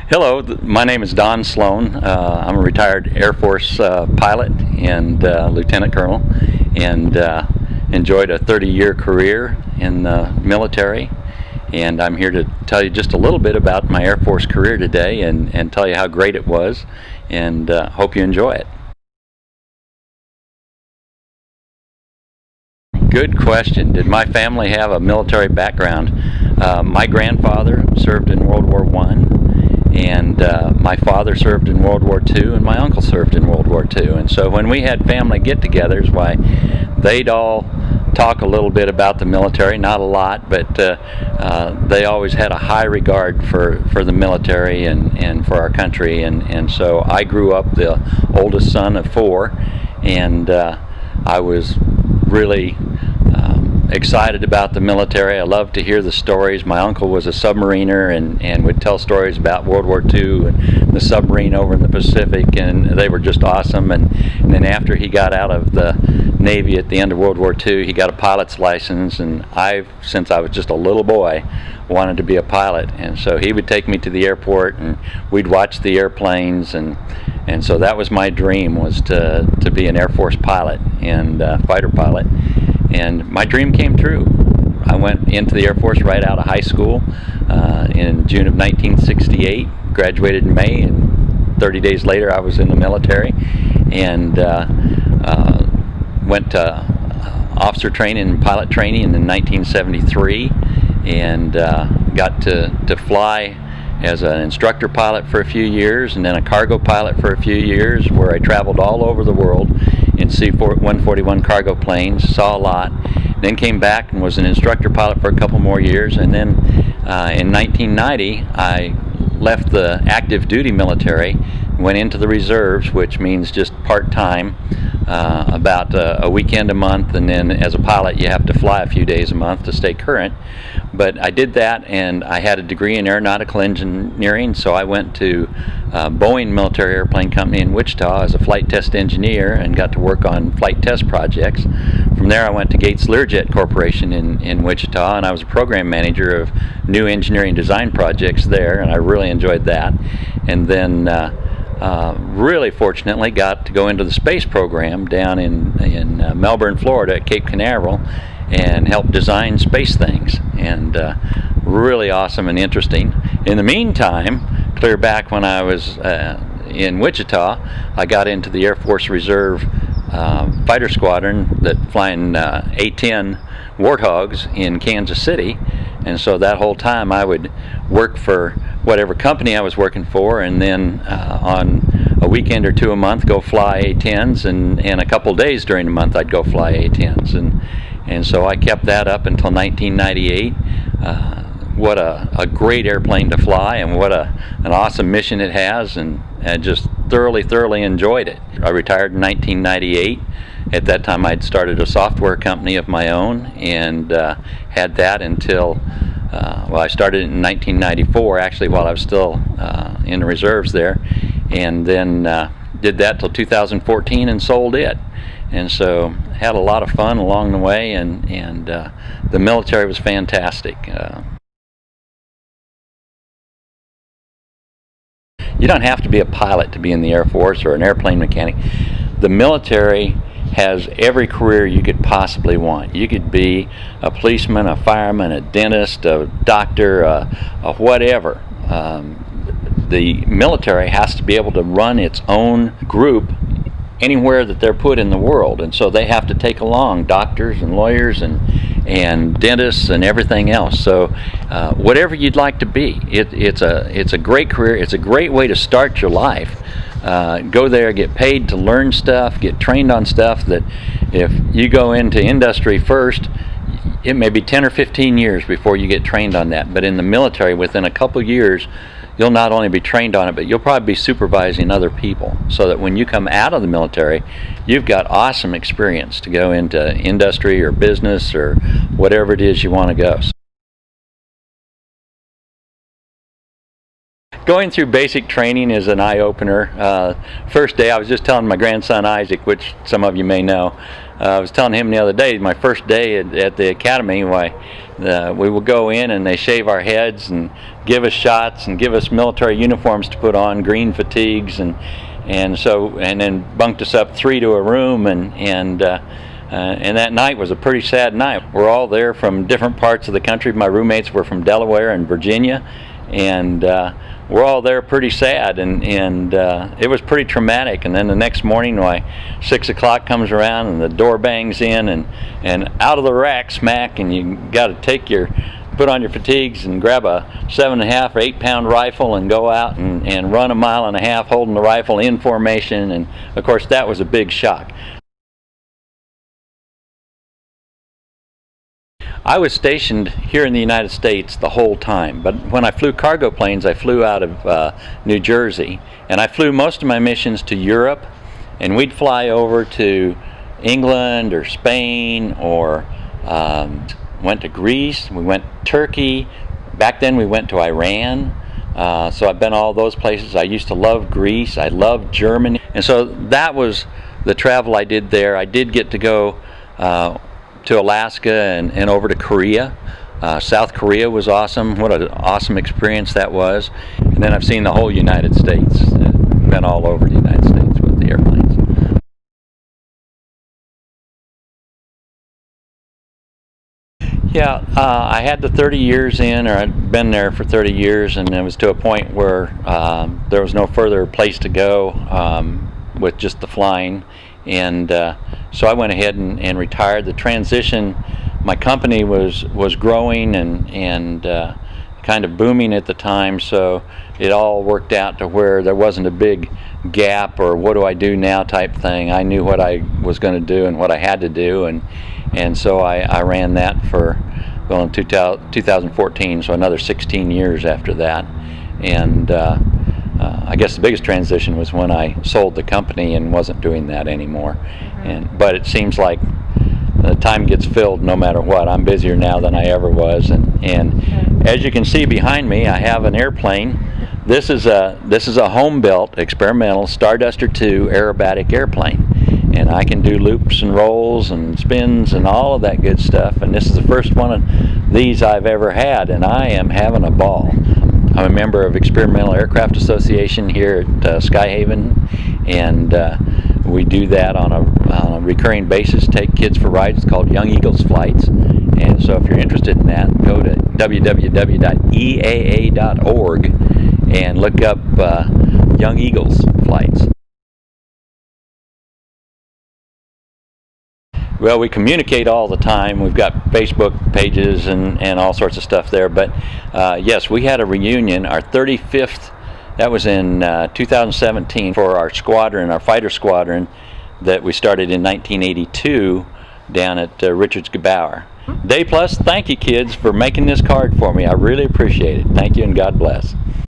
Hello, my name is Don Slone. I'm a retired Air Force pilot and lieutenant colonel, and enjoyed a 30-year career in the military. And I'm here to tell you just a little bit about my Air Force career today and tell you how great it was, and hope you enjoy it. Good question. Did my family have a military background? My grandfather served in World War I, and my father served in World War II, and my uncle served in World War II. And so when we had family get-togethers, why, they'd all talk a little bit about the military, not a lot, but they always had a high regard for the military and for our country. And so I grew up the oldest son of four, and I was really excited about the military. I loved to hear the stories. My uncle was a submariner and would tell stories about World War II and the submarine over in the Pacific, and they were just awesome. And then after he got out of the Navy at the end of World War II, he got a pilot's license, and since I was just a little boy, wanted to be a pilot. And so he would take me to the airport, and we'd watch the airplanes, and so that was my dream, was to be an Air Force pilot and fighter pilot. And my dream came true. I went into the Air Force right out of high school in June of 1968, graduated in May, and 30 days later I was in the military, and went to officer training and pilot training in 1973, and got to fly as an instructor pilot for a few years, and then a cargo pilot for a few years, where I traveled all over the world in C-141 cargo planes, saw a lot, then came back and was an instructor pilot for a couple more years, and then in 1990 I left the active duty military, went into the reserves, which means just part-time, about a weekend a month, and then as a pilot you have to fly a few days a month to stay current. But I did that, and I had a degree in aeronautical engineering, so I went to Boeing Military Airplane Company in Wichita as a flight test engineer and got to work on flight test projects. From there I went to Gates Learjet Corporation in Wichita, and I was a program manager of new engineering design projects there, and I really enjoyed that. And then really fortunately got to go into the space program down in Melbourne, Florida at Cape Canaveral, and help design space things, and really awesome and interesting. In the meantime, clear back when I was in Wichita, I got into the Air Force Reserve fighter squadron that flying A-10 Warthogs in Kansas City, and so that whole time I would work for whatever company I was working for, and then on a weekend or two a month go fly A-10s, and a couple days during the month I'd go fly A-10s, and so I kept that up until 1998. What a great airplane to fly, and what an awesome mission it has, and I just thoroughly enjoyed it. I retired in 1998. At that time I'd started a software company of my own, and had that until I started in 1994, actually, while I was still in the reserves there, and then did that till 2014 and sold it. And so had a lot of fun along the way, and the military was fantastic. You don't have to be a pilot to be in the Air Force or an airplane mechanic. The military has every career you could possibly want. You could be a policeman, a fireman, a dentist, a doctor, a whatever. The military has to be able to run its own group anywhere that they're put in the world, and so they have to take along doctors and lawyers and dentists and everything else. So whatever you'd like to be, it's a great career. It's a great way to start your life. Go there, get paid to learn stuff, get trained on stuff that if you go into industry first, it may be 10 or 15 years before you get trained on that. But in the military, within a couple years, you'll not only be trained on it, but you'll probably be supervising other people, so that when you come out of the military, you've got awesome experience to go into industry or business or whatever it is you want to go. Going through basic training is an eye-opener. First day, I was just telling my grandson Isaac, which some of you may know, I was telling him the other day, my first day at the academy, we would go in and they shave our heads and give us shots and give us military uniforms to put on, green fatigues, and then bunked us up 3 to a room, and that night was a pretty sad night. We're all there from different parts of the country. My roommates were from Delaware and Virginia, and we're all there pretty sad, and it was pretty traumatic. And then the next morning, 6 o'clock comes around and the door bangs in, and out of the rack smack, and you got to put on your fatigues and grab a 7.5 or 8 pound rifle and go out and run 1.5 miles holding the rifle in formation. And of course that was a big shock. I was stationed here in the United States the whole time, but when I flew cargo planes, I flew out of New Jersey, and I flew most of my missions to Europe, and we'd fly over to England or Spain, or went to Greece, we went to Turkey, back then we went to Iran, so I've been all those places. I used to love Greece, I loved Germany, and so that was the travel I did there. I did get to go to Alaska and over to Korea. South Korea was awesome. What an awesome experience that was. And then I've seen the whole United States. Been all over the United States with the airplanes. Yeah, I had the 30 years in, or I'd been there for 30 years, and it was to a point where there was no further place to go with just the flying. And so I went ahead and retired. The transition, my company was growing and kind of booming at the time, so it all worked out to where there wasn't a big gap or what do I do now type thing. I knew what I was going to do and what I had to do, and so I ran that for, well, in 2014, so another 16 years after that. And I guess the biggest transition was when I sold the company and wasn't doing that anymore. But it seems like the time gets filled no matter what. I'm busier now than I ever was, and as you can see behind me, I have an airplane. This is a home-built experimental Starduster 2 aerobatic airplane, and I can do loops and rolls and spins and all of that good stuff. And this is the first one of these I've ever had, and I am having a ball. I'm a member of Experimental Aircraft Association here at Skyhaven, and we do that on a recurring basis, take kids for rides. It's called Young Eagles Flights, and so if you're interested in that, go to www.eaa.org and look up Young Eagles Flights. Well, we communicate all the time. We've got Facebook pages and all sorts of stuff there. But yes, we had a reunion, our 35th, that was in 2017, for our squadron, our fighter squadron, that we started in 1982 down at Richards Gebauer. Day Plus, thank you kids for making this card for me. I really appreciate it. Thank you and God bless.